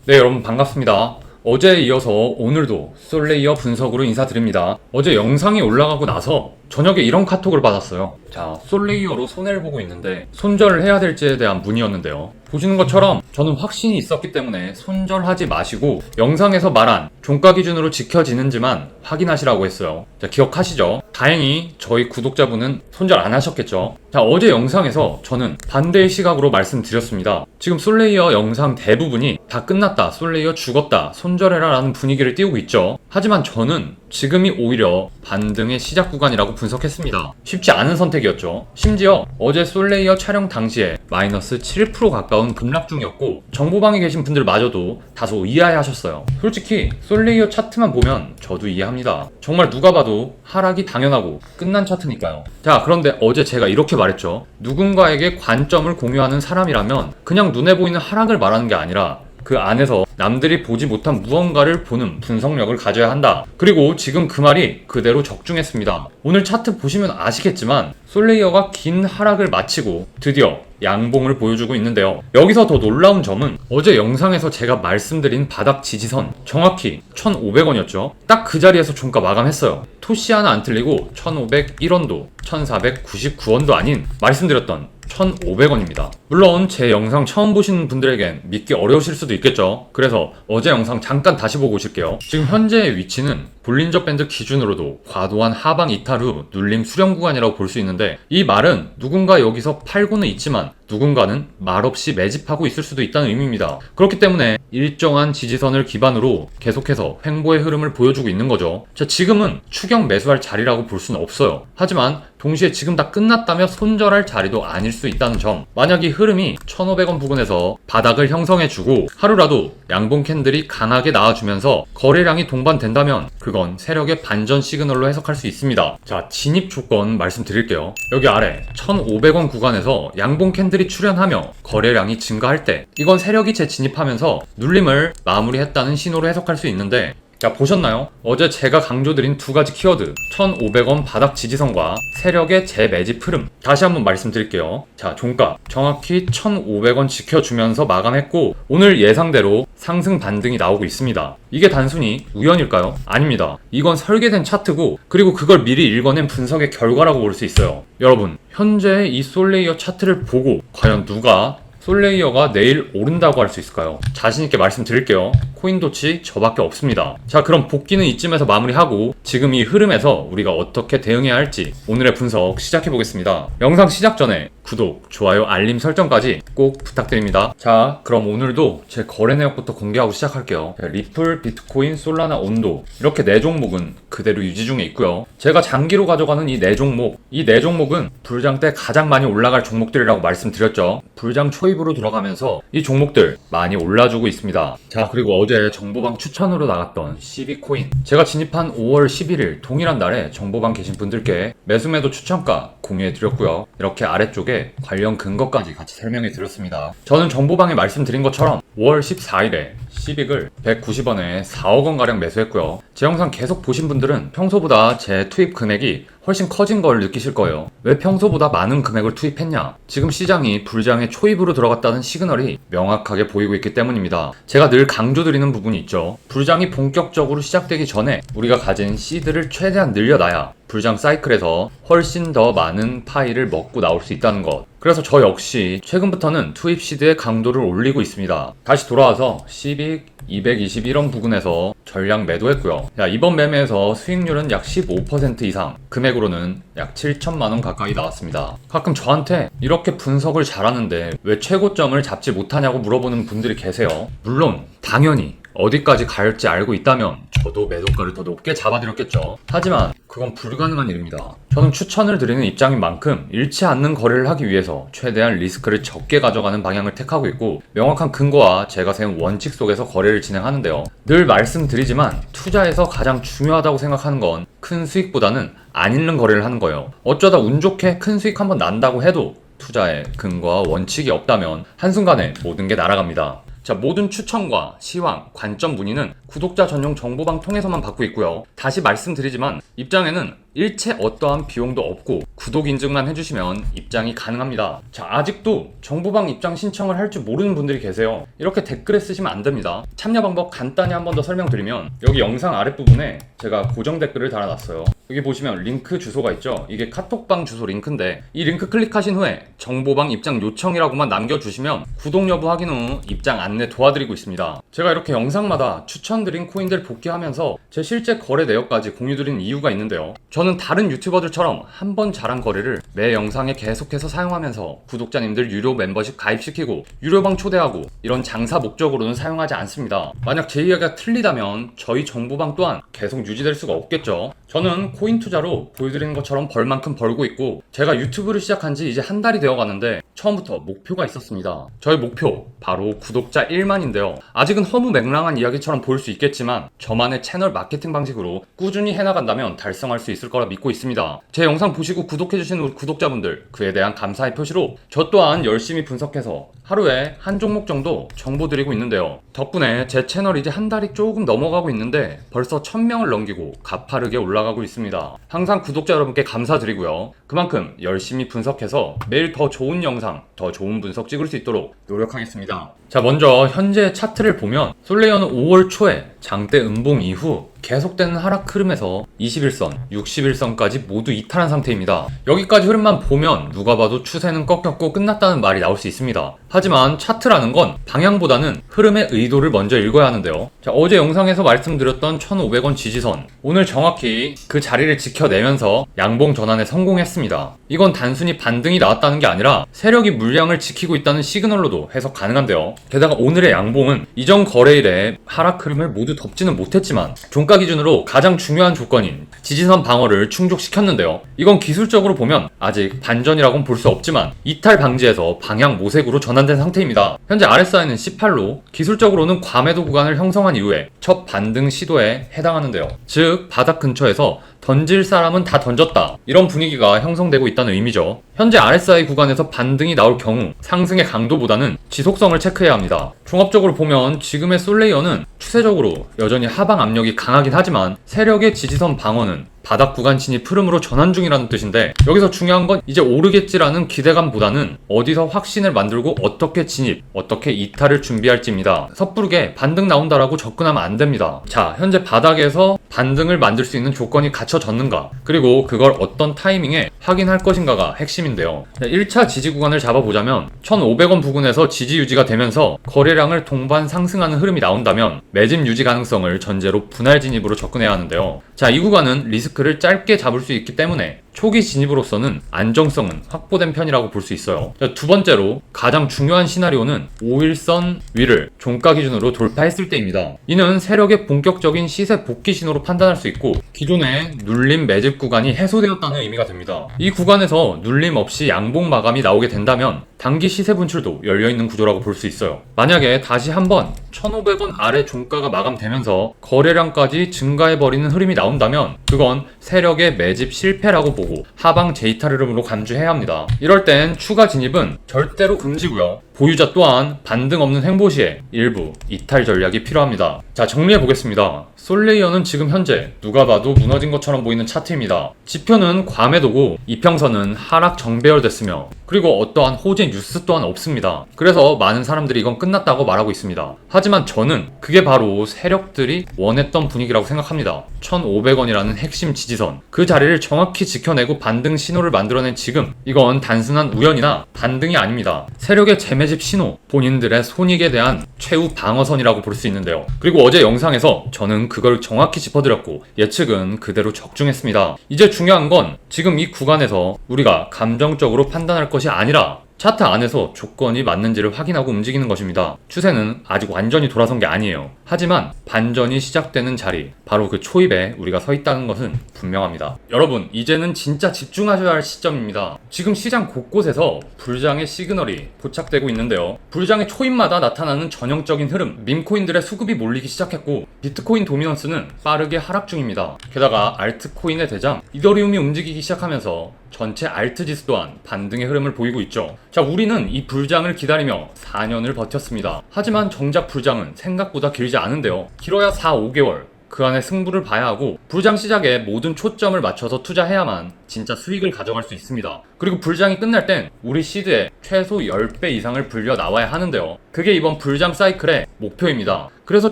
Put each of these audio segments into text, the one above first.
네, 여러분 반갑습니다. 어제에 이어서 오늘도 솔레이어 분석으로 인사드립니다. 어제 영상이 올라가고 나서 저녁에 이런 카톡을 받았어요. 자, 솔레이어로 손해를 보고 있는데 손절을 해야 될지에 대한 문의였는데요. 보시는 것처럼 저는 확신이 있었기 때문에 손절하지 마시고 영상에서 말한 종가 기준으로 지켜지는지만 확인하시라고 했어요. 자, 기억하시죠? 다행히 저희 구독자분은 손절 안 하셨겠죠? 자, 어제 영상에서 저는 반대의 시각으로 말씀드렸습니다. 지금 솔레이어 영상 대부분이 다 끝났다, 솔레이어 죽었다, 손절해라 라는 분위기를 띄우고 있죠. 하지만 저는 지금이 오히려 반등의 시작 구간이라고 분석했습니다. 쉽지 않은 선택이었죠. 심지어 어제 솔레이어 촬영 당시에 마이너스 7% 가까운 급락 중이었고 정보방에 계신 분들마저도 다소 이해하셨어요. 솔직히 솔레이어 차트만 보면 저도 이해합니다. 정말 누가 봐도 하락이 당연하고 끝난 차트니까요. 자, 그런데 어제 제가 이렇게 말했죠. 누군가에게 관점을 공유하는 사람이라면 그냥 눈에 보이는 하락을 말하는 게 아니라 그 안에서 남들이 보지 못한 무언가를 보는 분석력을 가져야 한다. 그리고 지금 그 말이 그대로 적중했습니다. 오늘 차트 보시면 아시겠지만 솔레이어가 긴 하락을 마치고 드디어 양봉을 보여주고 있는데요. 여기서 더 놀라운 점은 어제 영상에서 제가 말씀드린 바닥 지지선 정확히 1,500원이었죠. 딱 그 자리에서 종가 마감했어요. 토시 하나 안 틀리고 1,501원도 1,499원도 아닌 말씀드렸던 1,500원입니다. 물론 제 영상 처음 보시는 분들에겐 믿기 어려우실 수도 있겠죠. 그래서 어제 영상 잠깐 다시 보고 오실게요. 지금 현재의 위치는 볼린저 밴드 기준으로도 과도한 하방 이탈 후 눌림 수렴 구간이라고 볼 수 있는데, 이 말은 누군가 여기서 팔고는 있지만 누군가는 말없이 매집하고 있을 수도 있다는 의미입니다. 그렇기 때문에 일정한 지지선을 기반으로 계속해서 횡보의 흐름을 보여주고 있는 거죠. 자, 지금은 추격 매수할 자리라고 볼 수는 없어요. 하지만 동시에 지금 다 끝났다며 손절할 자리도 아닐 수 있다는 점. 만약 이 흐름이 1,500원 부근에서 바닥을 형성해주고 하루라도 양봉 캔들이 강하게 나와주면서 거래량이 동반된다면 그건 세력의 반전 시그널로 해석할 수 있습니다. 자, 진입 조건 말씀드릴게요. 여기 아래 1,500원 구간에서 양봉 캔들이 출현하며 거래량이 증가할 때 이건 세력이 재진입하면서 눌림을 마무리했다는 신호로 해석할 수 있는데, 자, 보셨나요? 어제 제가 강조드린 두 가지 키워드 1,500원 바닥 지지선과 세력의 재매집 흐름, 다시 한번 말씀드릴게요. 자, 종가 정확히 1,500원 지켜주면서 마감했고 오늘 예상대로 상승 반등이 나오고 있습니다. 이게 단순히 우연일까요? 아닙니다. 이건 설계된 차트고 그리고 그걸 미리 읽어낸 분석의 결과라고 볼 수 있어요. 여러분, 현재 이 솔레이어 차트를 보고 과연 누가 솔레이어가 내일 오른다고 할 수 있을까요? 자신있게 말씀드릴게요. 코인도치 저밖에 없습니다. 자, 그럼 복귀는 이쯤에서 마무리하고 지금 이 흐름에서 우리가 어떻게 대응해야 할지 오늘의 분석 시작해보겠습니다. 영상 시작 전에 구독, 좋아요, 알림 설정까지 꼭 부탁드립니다. 자, 그럼 오늘도 제 거래 내역부터 공개하고 시작할게요. 리플, 비트코인, 솔라나, 온도 이렇게 4종목은 그대로 유지 중에 있고요. 제가 장기로 가져가는 이 4종목, 이 4종목은 불장 때 가장 많이 올라갈 종목들이라고 말씀드렸죠. 불장 초입으로 들어가면서 이 종목들 많이 올라주고 있습니다. 자, 그리고 어제 정보방 추천으로 나갔던 CB코인, 제가 진입한 5월 11일 동일한 날에 정보방 계신 분들께 매수매도 추천가 공유해드렸고요. 이렇게 아래쪽에 관련 근거까지 같이 설명해드렸습니다. 저는 정보방에 말씀드린 것처럼 5월 14일에 CBIC을 190원에 4억원가량 매수했고요. 제 영상 계속 보신 분들은 평소보다 제 투입 금액이 훨씬 커진 걸 느끼실 거예요. 왜 평소보다 많은 금액을 투입했냐? 지금 시장이 불장의 초입으로 들어갔다는 시그널이 명확하게 보이고 있기 때문입니다. 제가 늘 강조드리는 부분이 있죠. 불장이 본격적으로 시작되기 전에 우리가 가진 시드를 최대한 늘려놔야 불장 사이클에서 훨씬 더 많은 파이를 먹고 나올 수 있다는 것. 그래서 저 역시 최근부터는 투입 시드의 강도를 올리고 있습니다. 다시 돌아와서 CBIC 221원 부근에서 전량 매도했고요. 자, 이번 매매에서 수익률은 약 15% 이상, 금액으로는 약 7천만원 가까이 나왔습니다. 가끔 저한테 이렇게 분석을 잘하는데 왜 최고점을 잡지 못하냐고 물어보는 분들이 계세요. 물론 당연히 어디까지 갈지 알고 있다면 저도 매도가를 더 높게 잡아드렸겠죠. 하지만 그건 불가능한 일입니다. 저는 추천을 드리는 입장인 만큼 잃지 않는 거래를 하기 위해서 최대한 리스크를 적게 가져가는 방향을 택하고 있고 명확한 근거와 제가 세운 원칙 속에서 거래를 진행하는데요. 늘 말씀드리지만 투자에서 가장 중요하다고 생각하는 건 큰 수익보다는 안 잃는 거래를 하는 거예요. 어쩌다 운 좋게 큰 수익 한번 난다고 해도 투자에 근거와 원칙이 없다면 한순간에 모든 게 날아갑니다. 자, 모든 추천과 시황, 관점 문의는 구독자 전용 정보방 통해서만 받고 있고요. 다시 말씀드리지만 입장에는 일체 어떠한 비용도 없고 구독 인증만 해주시면 입장이 가능합니다. 자, 아직도 정보방 입장 신청을 할 줄 모르는 분들이 계세요. 이렇게 댓글에 쓰시면 안 됩니다. 참여 방법 간단히 한 번 더 설명드리면, 여기 영상 아랫부분에 제가 고정 댓글을 달아놨어요. 여기 보시면 링크 주소가 있죠. 이게 카톡방 주소 링크인데, 이 링크 클릭하신 후에 정보방 입장 요청이라고만 남겨주시면 구독 여부 확인 후 입장 안내 도와드리고 있습니다. 제가 이렇게 영상마다 추천드린 코인들 복귀하면서 제 실제 거래 내역까지 공유드린 이유가 있는데요. 저는 다른 유튜버들처럼 한 번 잘한 거래를 매 영상에 계속해서 사용하면서 구독자님들 유료 멤버십 가입시키고 유료방 초대하고 이런 장사 목적으로는 사용하지 않습니다. 만약 제 이야기가 틀리다면 저희 정보방 또한 계속 유지될 수가 없겠죠. 저는 코인 투자로 보여드리는 것처럼 벌 만큼 벌고 있고, 제가 유튜브를 시작한 지 이제 한 달이 되어 가는데 처음부터 목표가 있었습니다. 저의 목표 바로 구독자 1만인데요. 아직은 허무맹랑한 이야기처럼 보일 수 있겠지만 저만의 채널 마케팅 방식으로 꾸준히 해나간다면 달성할 수 있을 거라 믿고 있습니다. 제 영상 보시고 구독해주신 우리 구독자분들, 그에 대한 감사의 표시로 저 또한 열심히 분석해서 하루에 한 종목 정도 정보 드리고 있는데요. 덕분에 제 채널 이제 한 달이 조금 넘어가고 있는데 벌써 1000명을 넘기고 가파르게 올라가고 있습니다. 항상 구독자 여러분께 감사드리고요. 그만큼 열심히 분석해서 매일 더 좋은 영상, 더 좋은 분석 찍을 수 있도록 노력하겠습니다. 자, 먼저 현재 차트를 보면 솔레이어는 5월 초에 장대 음봉 이후 계속되는 하락 흐름에서 21선, 61선까지 모두 이탈한 상태입니다. 여기까지 흐름만 보면 누가 봐도 추세는 꺾였고 끝났다는 말이 나올 수 있습니다. 하지만 차트라는 건 방향보다는 흐름의 의도를 먼저 읽어야 하는데요. 자, 어제 영상에서 말씀드렸던 1,500원 지지선, 오늘 정확히 그 자리를 지켜내면서 양봉 전환에 성공했습니다. 이건 단순히 반등이 나왔다는 게 아니라 세력이 물량을 지키고 있다는 시그널로도 해석 가능한데요. 게다가 오늘의 양봉은 이전 거래일에 하락 흐름을 모두 덮지는 못했지만 종가 기준으로 가장 중요한 조건인 지지선 방어를 충족시켰는데요. 이건 기술적으로 보면 아직 반전이라고는 볼 수 없지만 이탈 방지에서 방향 모색으로 전환된 상태입니다. 현재 RSI는 18로 기술적으로는 과매도 구간을 형성한 이후에 첫 반등 시도에 해당하는데요. 즉 바닥 근처에서 던질 사람은 다 던졌다, 이런 분위기가 형성되고 있다는 의미죠. 현재 RSI 구간에서 반등이 나올 경우 상승의 강도보다는 지속성을 체크해야 합니다. 종합적으로 보면 지금의 솔레이어는 추세적으로 여전히 하방 압력이 강하긴 하지만 세력의 지지선 방어는 바닥 구간 진입 흐름으로 전환 중이라는 뜻인데, 여기서 중요한 건 이제 오르겠지라는 기대감보다는 어디서 확신을 만들고 어떻게 진입, 어떻게 이탈을 준비할지입니다. 섣부르게 반등 나온다라고 접근하면 안 됩니다. 자, 현재 바닥에서 반등을 만들 수 있는 조건이 갖춰졌는가, 그리고 그걸 어떤 타이밍에 확인할 것인가가 핵심인데요. 1차 지지 구간을 잡아보자면 1,500원 부근에서 지지 유지가 되면서 거래량을 동반 상승하는 흐름이 나온다면 매집 유지 가능성을 전제로 분할 진입으로 접근해야 하는데요. 자, 이 구간은 리스크를 짧게 잡을 수 있기 때문에 초기 진입으로서는 안정성은 확보된 편이라고 볼 수 있어요. 두 번째로 가장 중요한 시나리오는 5일선 위를 종가 기준으로 돌파했을 때입니다. 이는 세력의 본격적인 시세 복귀 신호로 판단할 수 있고 기존의 눌림 매집 구간이 해소되었다는 의미가 됩니다. 이 구간에서 눌림 없이 양봉 마감이 나오게 된다면 단기 시세 분출도 열려있는 구조라고 볼 수 있어요. 만약에 다시 한번 1,500원 아래 종가가 마감되면서 거래량까지 증가해버리는 흐름이 나온다면 그건 세력의 매집 실패라고 보고 하방 재이탈 흐름으로 감주해야 합니다. 이럴 땐 추가 진입은 절대로 금지고요. 보유자 또한 반등 없는 횡보 시에 일부 이탈 전략이 필요합니다. 자, 정리해보겠습니다. 솔레이어는 지금 현재 누가 봐도 무너진 것처럼 보이는 차트입니다. 지표는 과매도고 이평선은 하락 정배열됐으며 그리고 어떠한 호재 뉴스 또한 없습니다. 그래서 많은 사람들이 이건 끝났다고 말하고 있습니다. 하지만 저는 그게 바로 세력들이 원했던 분위기라고 생각합니다. 1,500원이라는 핵심 지지선, 그 자리를 정확히 지켜내고 반등 신호를 만들어낸 지금, 이건 단순한 우연이나 반등이 아닙니다. 세력의 재매집 신호, 본인들의 손익에 대한 최후 방어선이라고 볼 수 있는데요. 그리고 어제 영상에서 저는 그걸 정확히 짚어드렸고 예측은 그대로 적중했습니다. 이제 중요한 건 지금 이 구간에서 우리가 감정적으로 판단할 것이 아니라 차트 안에서 조건이 맞는지를 확인하고 움직이는 것입니다. 추세는 아직 완전히 돌아선 게 아니에요. 하지만 반전이 시작되는 자리, 바로 그 초입에 우리가 서 있다는 것은 분명합니다. 여러분, 이제는 진짜 집중하셔야 할 시점입니다. 지금 시장 곳곳에서 불장의 시그널이 포착되고 있는데요. 불장의 초입마다 나타나는 전형적인 흐름, 밈코인들의 수급이 몰리기 시작했고 비트코인 도미넌스는 빠르게 하락 중입니다. 게다가 알트코인의 대장 이더리움이 움직이기 시작하면서 전체 알트 지수 또한 반등의 흐름을 보이고 있죠. 자, 우리는 이 불장을 기다리며 4년을 버텼습니다. 하지만 정작 불장은 생각보다 길지 않은데요. 길어야 4, 5개월, 그 안에 승부를 봐야 하고 불장 시작에 모든 초점을 맞춰서 투자해야만 진짜 수익을 가져갈 수 있습니다. 그리고 불장이 끝날 땐 우리 시드에 최소 10배 이상을 불려 나와야 하는데요. 그게 이번 불장 사이클의 목표입니다. 그래서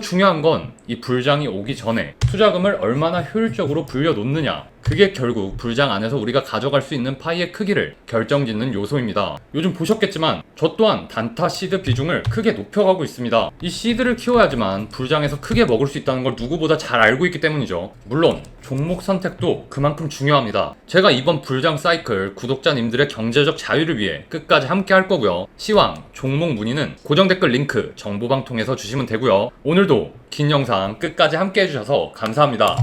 중요한 건 이 불장이 오기 전에 투자금을 얼마나 효율적으로 불려 놓느냐, 그게 결국 불장 안에서 우리가 가져갈 수 있는 파이의 크기를 결정짓는 요소입니다. 요즘 보셨겠지만 저 또한 단타 시드 비중을 크게 높여가고 있습니다. 이 시드를 키워야지만 불장에서 크게 먹을 수 있다는 걸 누구보다 잘 알고 있기 때문이죠. 물론 종목 선택도 그만큼 중요합니다. 제가 이번 불장 사이클 구독자님들의 경제적 자유를 위해 끝까지 함께 할 거고요. 시황, 종목 문의는 고정 댓글 링크 정보방 통해서 주시면 되고요. 오늘도 긴 영상 끝까지 함께 해주셔서 감사합니다.